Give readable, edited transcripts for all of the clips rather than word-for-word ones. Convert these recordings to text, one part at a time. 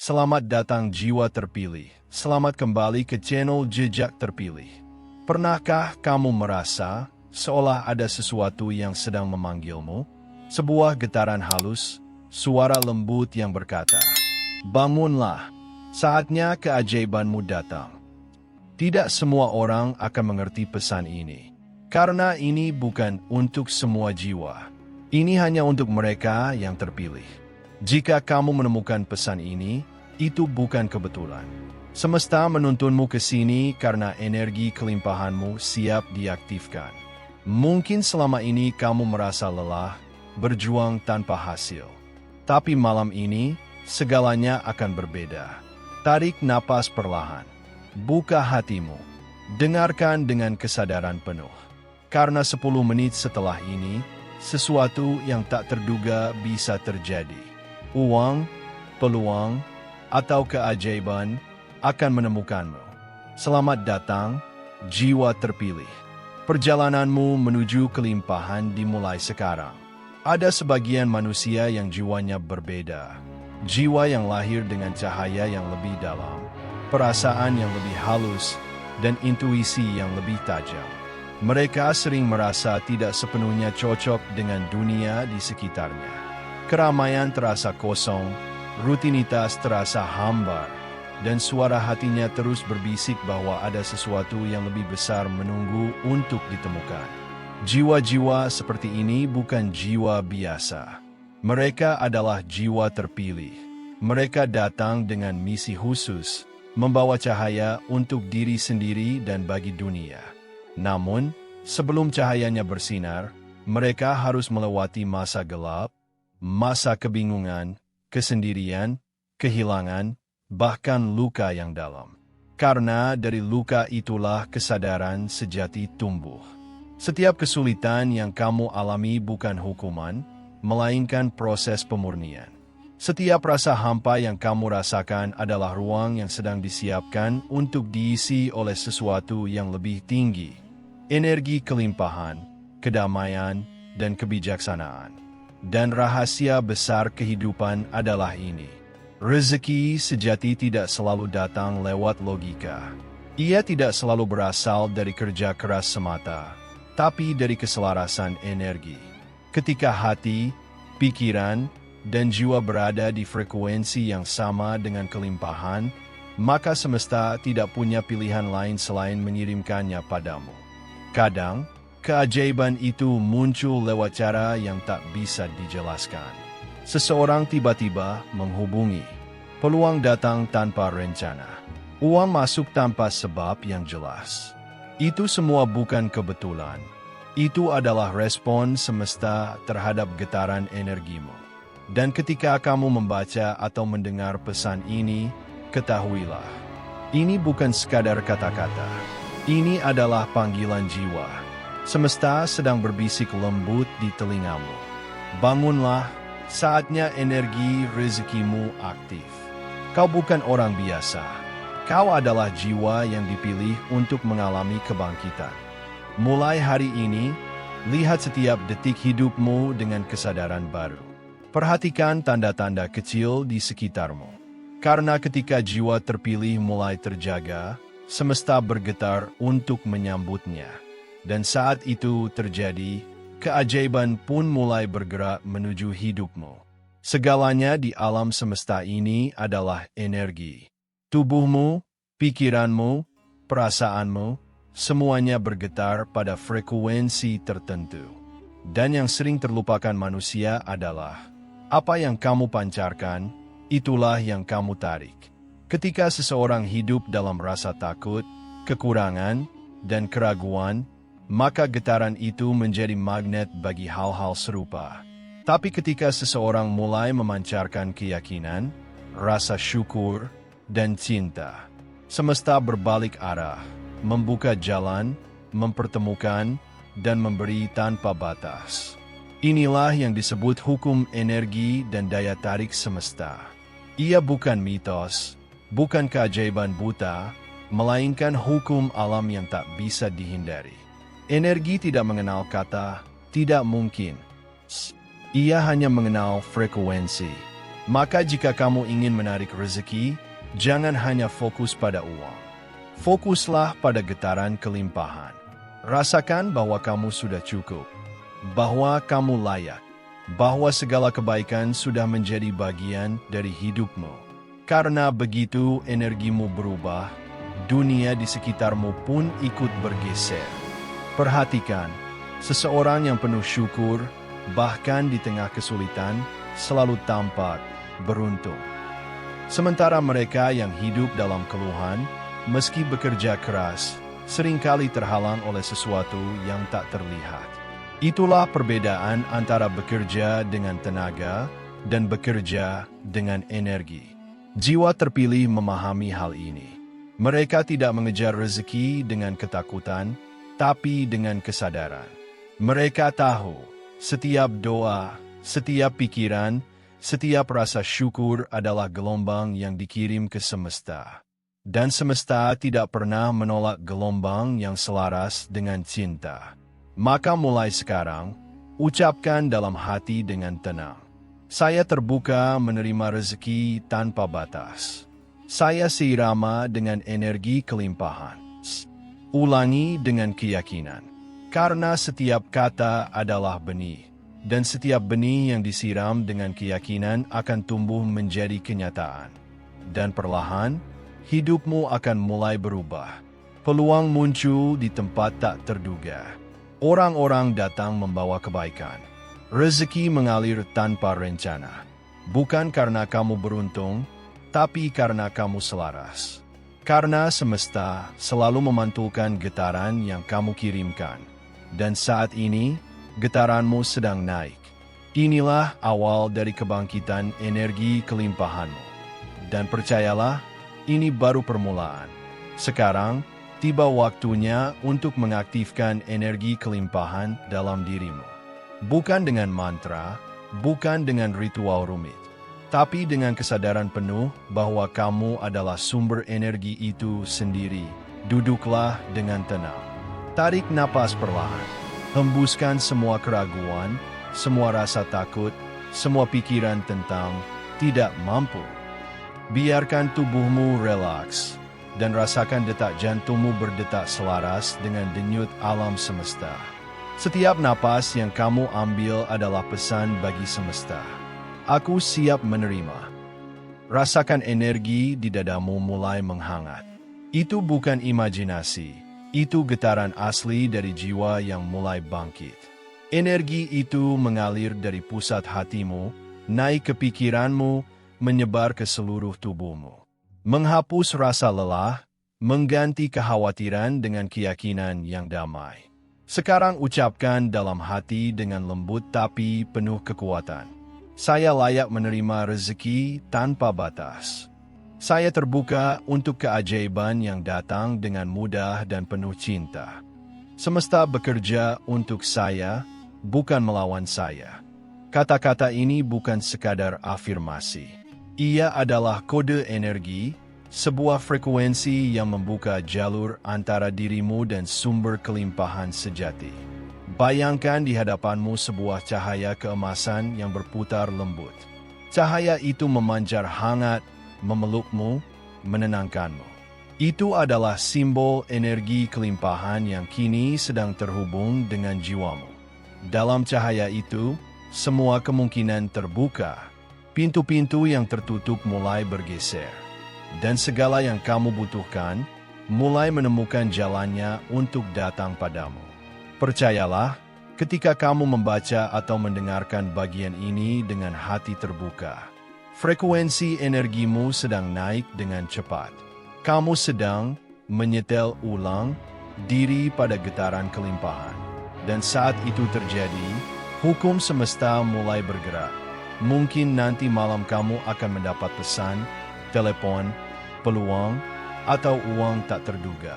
Selamat datang jiwa terpilih. Selamat kembali ke channel Jejak Terpilih. Pernahkah kamu merasa seolah ada sesuatu yang sedang memanggilmu? Sebuah getaran halus, suara lembut yang berkata, "Bangunlah, saatnya keajaibanmu datang." Tidak semua orang akan mengerti pesan ini, karena ini bukan untuk semua jiwa. Ini hanya untuk mereka yang terpilih. Jika kamu menemukan pesan ini, itu bukan kebetulan. Semesta menuntunmu ke sini karena energi kelimpahanmu siap diaktifkan. Mungkin selama ini kamu merasa lelah, berjuang tanpa hasil. Tapi malam ini, segalanya akan berbeda. Tarik napas perlahan. Buka hatimu. Dengarkan dengan kesadaran penuh. Karena 10 menit setelah ini, sesuatu yang tak terduga bisa terjadi. Uang, peluang, atau keajaiban akan menemukanmu. Selamat datang, jiwa terpilih. Perjalananmu menuju kelimpahan dimulai sekarang. Ada sebagian manusia yang jiwanya berbeda. Jiwa yang lahir dengan cahaya yang lebih dalam, perasaan yang lebih halus, dan intuisi yang lebih tajam. Mereka sering merasa tidak sepenuhnya cocok dengan dunia di sekitarnya. Keramaian terasa kosong, rutinitas terasa hambar, dan suara hatinya terus berbisik bahwa ada sesuatu yang lebih besar menunggu untuk ditemukan. Jiwa-jiwa seperti ini bukan jiwa biasa. Mereka adalah jiwa terpilih. Mereka datang dengan misi khusus, membawa cahaya untuk diri sendiri dan bagi dunia. Namun, sebelum cahayanya bersinar, mereka harus melewati masa gelap, masa kebingungan, kesendirian, kehilangan, bahkan luka yang dalam. Karena dari luka itulah kesadaran sejati tumbuh. Setiap kesulitan yang kamu alami bukan hukuman, melainkan proses pemurnian. Setiap rasa hampa yang kamu rasakan adalah ruang yang sedang disiapkan untuk diisi oleh sesuatu yang lebih tinggi. Energi kelimpahan, kedamaian, dan kebijaksanaan. Dan rahasia besar kehidupan adalah ini. Rezeki sejati tidak selalu datang lewat logika. Ia tidak selalu berasal dari kerja keras semata, tapi dari keselarasan energi. Ketika hati, pikiran, dan jiwa berada di frekuensi yang sama dengan kelimpahan, maka semesta tidak punya pilihan lain selain mengirimkannya padamu. Kadang, keajaiban itu muncul lewat cara yang tak bisa dijelaskan. Seseorang tiba-tiba menghubungi. Peluang datang tanpa rencana. Uang masuk tanpa sebab yang jelas. Itu semua bukan kebetulan. Itu adalah respon semesta terhadap getaran energimu. Dan ketika kamu membaca atau mendengar pesan ini, ketahuilah, ini bukan sekadar kata-kata. Ini adalah panggilan jiwa. Semesta sedang berbisik lembut di telingamu. Bangunlah, saatnya energi rezekimu aktif. Kau bukan orang biasa. Kau adalah jiwa yang dipilih untuk mengalami kebangkitan. Mulai hari ini, lihat setiap detik hidupmu dengan kesadaran baru. Perhatikan tanda-tanda kecil di sekitarmu. Karena ketika jiwa terpilih mulai terjaga, semesta bergetar untuk menyambutnya. Dan saat itu terjadi, keajaiban pun mulai bergerak menuju hidupmu. Segalanya di alam semesta ini adalah energi. Tubuhmu, pikiranmu, perasaanmu, semuanya bergetar pada frekuensi tertentu. Dan yang sering terlupakan manusia adalah, apa yang kamu pancarkan, itulah yang kamu tarik. Ketika seseorang hidup dalam rasa takut, kekurangan, dan keraguan, maka getaran itu menjadi magnet bagi hal-hal serupa. Tapi ketika seseorang mulai memancarkan keyakinan, rasa syukur, dan cinta, semesta berbalik arah, membuka jalan, mempertemukan, dan memberi tanpa batas. Inilah yang disebut hukum energi dan daya tarik semesta. Ia bukan mitos, bukan keajaiban buta, melainkan hukum alam yang tak bisa dihindari. Energi tidak mengenal kata, tidak mungkin. Ia hanya mengenal frekuensi. Maka jika kamu ingin menarik rezeki, jangan hanya fokus pada uang. Fokuslah pada getaran kelimpahan. Rasakan bahwa kamu sudah cukup, bahwa kamu layak, bahwa segala kebaikan sudah menjadi bagian dari hidupmu. Karena begitu energimu berubah, dunia di sekitarmu pun ikut bergeser. Perhatikan, seseorang yang penuh syukur, bahkan di tengah kesulitan, selalu tampak beruntung. Sementara mereka yang hidup dalam keluhan, meski bekerja keras, seringkali terhalang oleh sesuatu yang tak terlihat. Itulah perbedaan antara bekerja dengan tenaga dan bekerja dengan energi. Jiwa terpilih memahami hal ini. Mereka tidak mengejar rezeki dengan ketakutan, tapi dengan kesadaran. Mereka tahu, setiap doa, setiap pikiran, setiap rasa syukur adalah gelombang yang dikirim ke semesta. Dan semesta tidak pernah menolak gelombang yang selaras dengan cinta. Maka mulai sekarang, ucapkan dalam hati dengan tenang. Saya terbuka menerima rezeki tanpa batas. Saya seirama dengan energi kelimpahan. Ulangi dengan keyakinan. Karena setiap kata adalah benih. Dan setiap benih yang disiram dengan keyakinan akan tumbuh menjadi kenyataan. Dan perlahan, hidupmu akan mulai berubah. Peluang muncul di tempat tak terduga. Orang-orang datang membawa kebaikan. Rezeki mengalir tanpa rencana. Bukan karena kamu beruntung, tapi karena kamu selaras. Karena semesta selalu memantulkan getaran yang kamu kirimkan. Dan saat ini, getaranmu sedang naik. Inilah awal dari kebangkitan energi kelimpahanmu. Dan percayalah, ini baru permulaan. Sekarang, tiba waktunya untuk mengaktifkan energi kelimpahan dalam dirimu. Bukan dengan mantra, bukan dengan ritual rumit, tapi dengan kesadaran penuh bahwa kamu adalah sumber energi itu sendiri. Duduklah dengan tenang. Tarik napas perlahan. Hembuskan semua keraguan, semua rasa takut, semua pikiran tentang tidak mampu. Biarkan tubuhmu relaks, dan rasakan detak jantungmu berdetak selaras dengan denyut alam semesta. Setiap napas yang kamu ambil adalah pesan bagi semesta. Aku siap menerima. Rasakan energi di dadamu mulai menghangat. Itu bukan imajinasi, itu getaran asli dari jiwa yang mulai bangkit. Energi itu mengalir dari pusat hatimu, naik ke pikiranmu, menyebar ke seluruh tubuhmu. Menghapus rasa lelah, mengganti kekhawatiran dengan keyakinan yang damai. Sekarang ucapkan dalam hati dengan lembut tapi penuh kekuatan. Saya layak menerima rezeki tanpa batas. Saya terbuka untuk keajaiban yang datang dengan mudah dan penuh cinta. Semesta bekerja untuk saya, bukan melawan saya. Kata-kata ini bukan sekadar afirmasi. Ia adalah kode energi, sebuah frekuensi yang membuka jalur antara dirimu dan sumber kelimpahan sejati. Bayangkan di hadapanmu sebuah cahaya keemasan yang berputar lembut. Cahaya itu memancar hangat, memelukmu, menenangkanmu. Itu adalah simbol energi kelimpahan yang kini sedang terhubung dengan jiwamu. Dalam cahaya itu, semua kemungkinan terbuka. Pintu-pintu yang tertutup mulai bergeser. Dan segala yang kamu butuhkan, mulai menemukan jalannya untuk datang padamu. Percayalah, ketika kamu membaca atau mendengarkan bagian ini dengan hati terbuka, frekuensi energimu sedang naik dengan cepat. Kamu sedang menyetel ulang diri pada getaran kelimpahan. Dan saat itu terjadi, hukum semesta mulai bergerak. Mungkin nanti malam kamu akan mendapat pesan, telepon, peluang, atau uang tak terduga.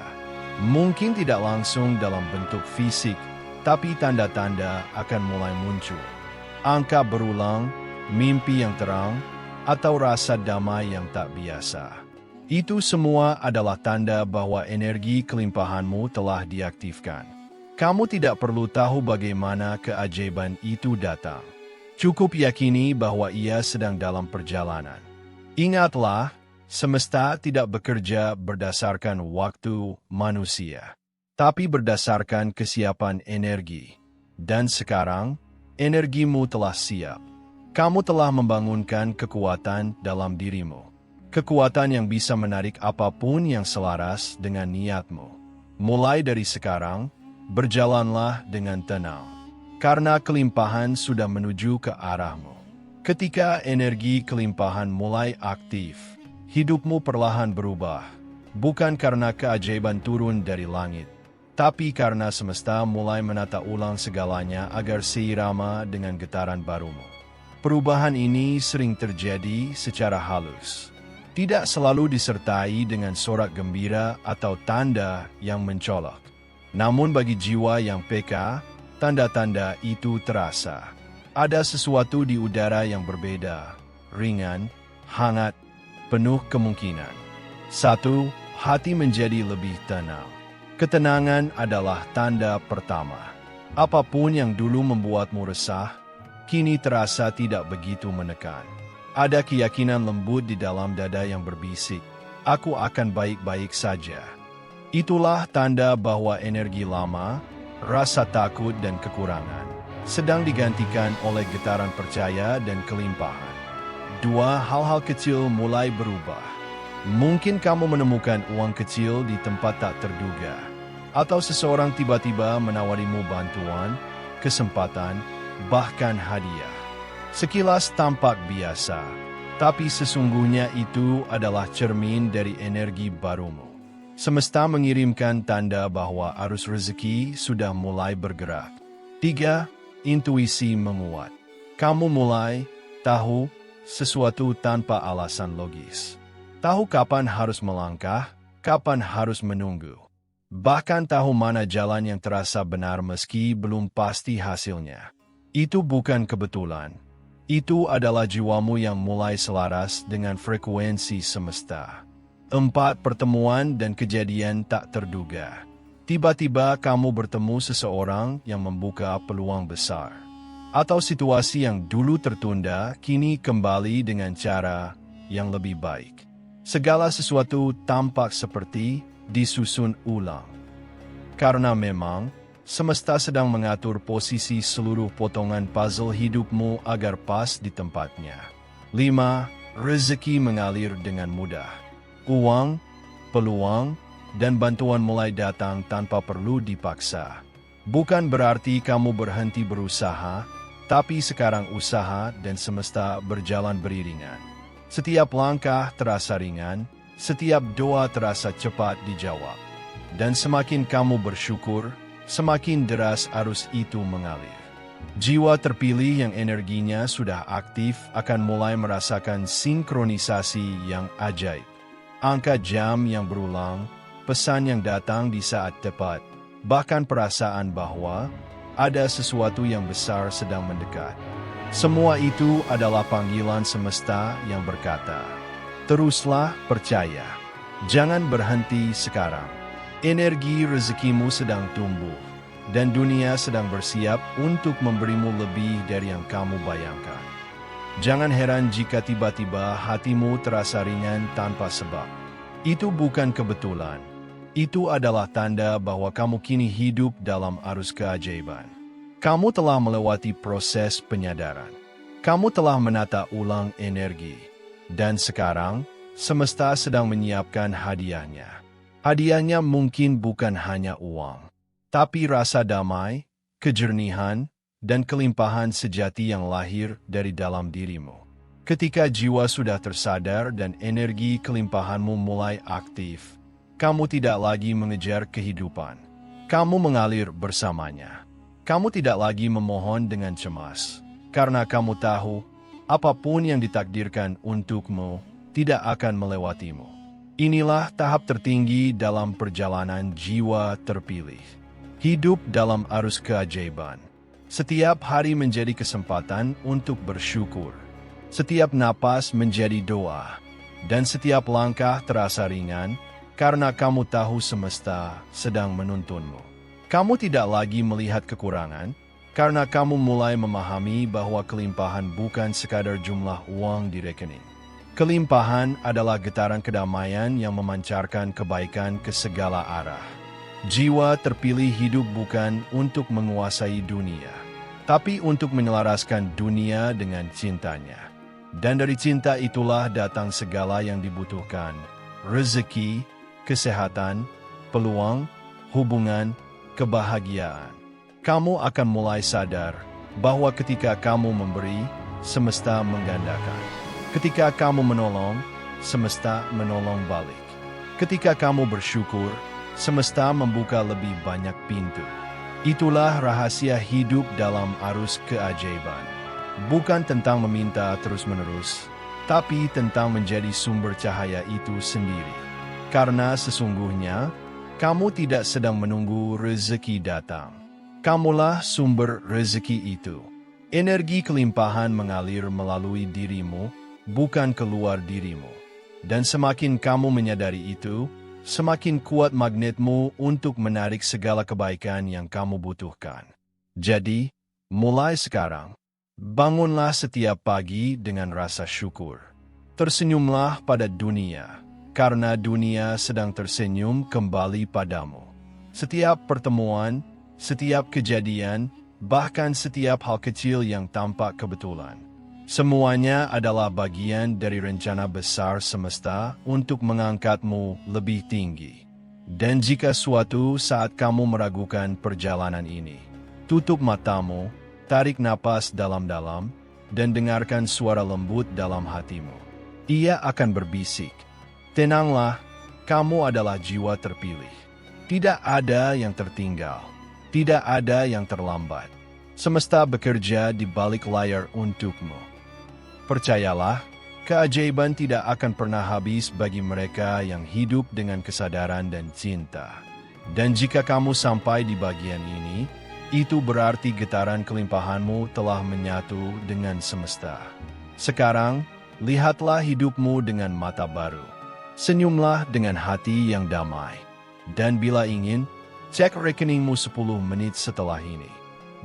Mungkin tidak langsung dalam bentuk fisik, tapi tanda-tanda akan mulai muncul. Angka berulang, mimpi yang terang, atau rasa damai yang tak biasa. Itu semua adalah tanda bahwa energi kelimpahanmu telah diaktifkan. Kamu tidak perlu tahu bagaimana keajaiban itu datang. Cukup yakini bahwa ia sedang dalam perjalanan. Ingatlah, semesta tidak bekerja berdasarkan waktu manusia, tapi berdasarkan kesiapan energi. Dan sekarang, energimu telah siap. Kamu telah membangunkan kekuatan dalam dirimu. Kekuatan yang bisa menarik apapun yang selaras dengan niatmu. Mulai dari sekarang, berjalanlah dengan tenang, karena kelimpahan sudah menuju ke arahmu. Ketika energi kelimpahan mulai aktif, hidupmu perlahan berubah, bukan karena keajaiban turun dari langit, tapi karena semesta mulai menata ulang segalanya agar seirama dengan getaran barumu. Perubahan ini sering terjadi secara halus. Tidak selalu disertai dengan sorak gembira atau tanda yang mencolok. Namun bagi jiwa yang peka, tanda-tanda itu terasa. Ada sesuatu di udara yang berbeda, ringan, hangat, penuh kemungkinan. 1. Hati menjadi lebih tenang. Ketenangan adalah tanda pertama. Apapun yang dulu membuatmu resah, kini terasa tidak begitu menekan. Ada keyakinan lembut di dalam dada yang berbisik, "Aku akan baik-baik saja." Itulah tanda bahwa energi lama, rasa takut dan kekurangan, sedang digantikan oleh getaran percaya dan kelimpahan. 2. Hal-hal kecil mulai berubah. Mungkin kamu menemukan uang kecil di tempat tak terduga, atau seseorang tiba-tiba menawarimu bantuan, kesempatan, bahkan hadiah. Sekilas tampak biasa, tapi sesungguhnya itu adalah cermin dari energi barumu. Semesta mengirimkan tanda bahwa arus rezeki sudah mulai bergerak. 3. Intuisi menguat. Kamu mulai tahu sesuatu tanpa alasan logis. Tahu kapan harus melangkah, kapan harus menunggu. Bahkan tahu mana jalan yang terasa benar meski belum pasti hasilnya. Itu bukan kebetulan. Itu adalah jiwamu yang mulai selaras dengan frekuensi semesta. 4. Pertemuan dan kejadian tak terduga. Tiba-tiba kamu bertemu seseorang yang membuka peluang besar. Atau situasi yang dulu tertunda kini kembali dengan cara yang lebih baik. Segala sesuatu tampak seperti disusun ulang. Karena memang semesta sedang mengatur posisi seluruh potongan puzzle hidupmu agar pas di tempatnya. 5. Rezeki mengalir dengan mudah. Uang, peluang, dan bantuan mulai datang tanpa perlu dipaksa. Bukan berarti kamu berhenti berusaha, tapi sekarang usaha dan semesta berjalan beriringan. Setiap langkah terasa ringan, setiap doa terasa cepat dijawab. Dan semakin kamu bersyukur, semakin deras arus itu mengalir. Jiwa terpilih yang energinya sudah aktif akan mulai merasakan sinkronisasi yang ajaib. Angka jam yang berulang, pesan yang datang di saat tepat, bahkan perasaan bahwa ada sesuatu yang besar sedang mendekat. Semua itu adalah panggilan semesta yang berkata, "Teruslah percaya. Jangan berhenti sekarang." Energi rezekimu sedang tumbuh, dan dunia sedang bersiap untuk memberimu lebih dari yang kamu bayangkan. Jangan heran jika tiba-tiba hatimu terasa ringan tanpa sebab. Itu bukan kebetulan. Itu adalah tanda bahwa kamu kini hidup dalam arus keajaiban. Kamu telah melewati proses penyadaran. Kamu telah menata ulang energi. Dan sekarang, semesta sedang menyiapkan hadiahnya. Hadiahnya mungkin bukan hanya uang, tapi rasa damai, kejernihan, dan kelimpahan sejati yang lahir dari dalam dirimu. Ketika jiwa sudah tersadar dan energi kelimpahanmu mulai aktif, kamu tidak lagi mengejar kehidupan. Kamu mengalir bersamanya. Kamu tidak lagi memohon dengan cemas, karena kamu tahu apapun yang ditakdirkan untukmu tidak akan melewatimu. Inilah tahap tertinggi dalam perjalanan jiwa terpilih. Hidup dalam arus keajaiban. Setiap hari menjadi kesempatan untuk bersyukur. Setiap napas menjadi doa. Dan setiap langkah terasa ringan karena kamu tahu semesta sedang menuntunmu. Kamu tidak lagi melihat kekurangan, Karena kamu mulai memahami bahwa kelimpahan bukan sekadar jumlah uang di rekening. Kelimpahan adalah getaran kedamaian yang memancarkan kebaikan ke segala arah. Jiwa terpilih hidup bukan untuk menguasai dunia, tapi untuk menyelaraskan dunia dengan cintanya. Dan dari cinta itulah datang segala yang dibutuhkan: rezeki, kesehatan, peluang, hubungan, kebahagiaan. Kamu akan mulai sadar bahwa ketika kamu memberi, semesta menggandakan. Ketika kamu menolong, semesta menolong balik. Ketika kamu bersyukur, semesta membuka lebih banyak pintu. Itulah rahasia hidup dalam arus keajaiban. Bukan tentang meminta terus-menerus, tapi tentang menjadi sumber cahaya itu sendiri. Karena sesungguhnya, kamu tidak sedang menunggu rezeki datang. Kamulah sumber rezeki itu. Energi kelimpahan mengalir melalui dirimu, bukan keluar dirimu. Dan semakin kamu menyadari itu, semakin kuat magnetmu untuk menarik segala kebaikan yang kamu butuhkan. Jadi, mulai sekarang, bangunlah setiap pagi dengan rasa syukur. Tersenyumlah pada dunia, karena dunia sedang tersenyum kembali padamu. Setiap pertemuan, setiap kejadian, bahkan setiap hal kecil yang tampak kebetulan, semuanya adalah bagian dari rencana besar semesta untuk mengangkatmu lebih tinggi. Dan jika suatu saat kamu meragukan perjalanan ini, tutup matamu, tarik napas dalam-dalam, dan dengarkan suara lembut dalam hatimu. Ia akan berbisik, "Tenanglah, kamu adalah jiwa terpilih. Tidak ada yang tertinggal. Tidak ada yang terlambat. Semesta bekerja di balik layar untukmu." Percayalah, keajaiban tidak akan pernah habis bagi mereka yang hidup dengan kesadaran dan cinta. Dan jika kamu sampai di bagian ini, itu berarti getaran kelimpahanmu telah menyatu dengan semesta. Sekarang, lihatlah hidupmu dengan mata baru. Senyumlah dengan hati yang damai. Dan bila ingin, cek rekeningmu 10 menit setelah ini.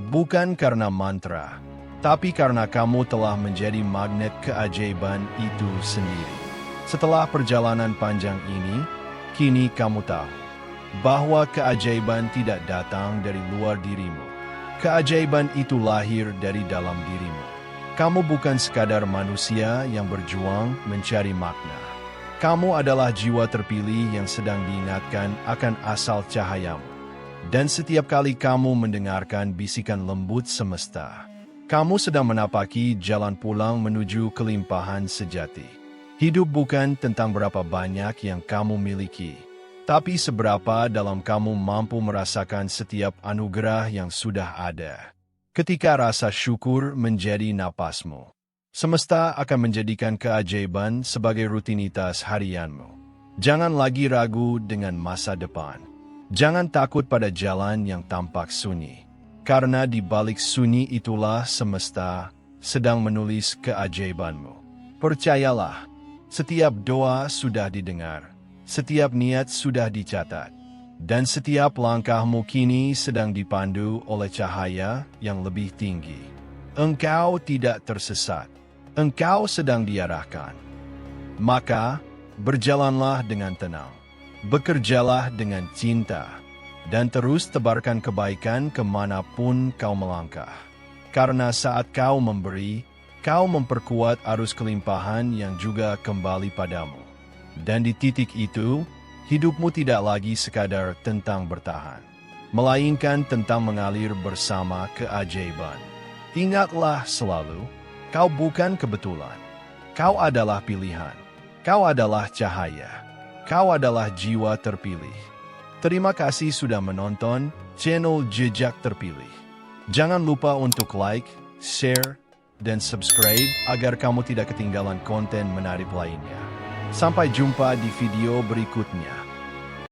Bukan karena mantra, tapi karena kamu telah menjadi magnet keajaiban itu sendiri. Setelah perjalanan panjang ini, kini kamu tahu bahwa keajaiban tidak datang dari luar dirimu. Keajaiban itu lahir dari dalam dirimu. Kamu bukan sekadar manusia yang berjuang mencari makna. Kamu adalah jiwa terpilih yang sedang diingatkan akan asal cahayamu. Dan setiap kali kamu mendengarkan bisikan lembut semesta, kamu sedang menapaki jalan pulang menuju kelimpahan sejati. Hidup bukan tentang berapa banyak yang kamu miliki, tapi seberapa dalam kamu mampu merasakan setiap anugerah yang sudah ada. Ketika rasa syukur menjadi napasmu, semesta akan menjadikan keajaiban sebagai rutinitas harianmu. Jangan lagi ragu dengan masa depan. Jangan takut pada jalan yang tampak sunyi, karena di balik sunyi itulah semesta sedang menulis keajaibanmu. Percayalah, setiap doa sudah didengar, setiap niat sudah dicatat, dan setiap langkahmu kini sedang dipandu oleh cahaya yang lebih tinggi. Engkau tidak tersesat, engkau sedang diarahkan. Maka, berjalanlah dengan tenang. Bekerjalah dengan cinta, dan terus tebarkan kebaikan kemanapun kau melangkah. Karena saat kau memberi, kau memperkuat arus kelimpahan yang juga kembali padamu. Dan di titik itu, hidupmu tidak lagi sekadar tentang bertahan, melainkan tentang mengalir bersama keajaiban. Ingatlah selalu, kau bukan kebetulan. Kau adalah pilihan. Kau adalah cahaya. Kau adalah jiwa terpilih. Terima kasih sudah menonton channel Jejak Terpilih. Jangan lupa untuk like, share, dan subscribe agar kamu tidak ketinggalan konten menarik lainnya. Sampai jumpa di video berikutnya.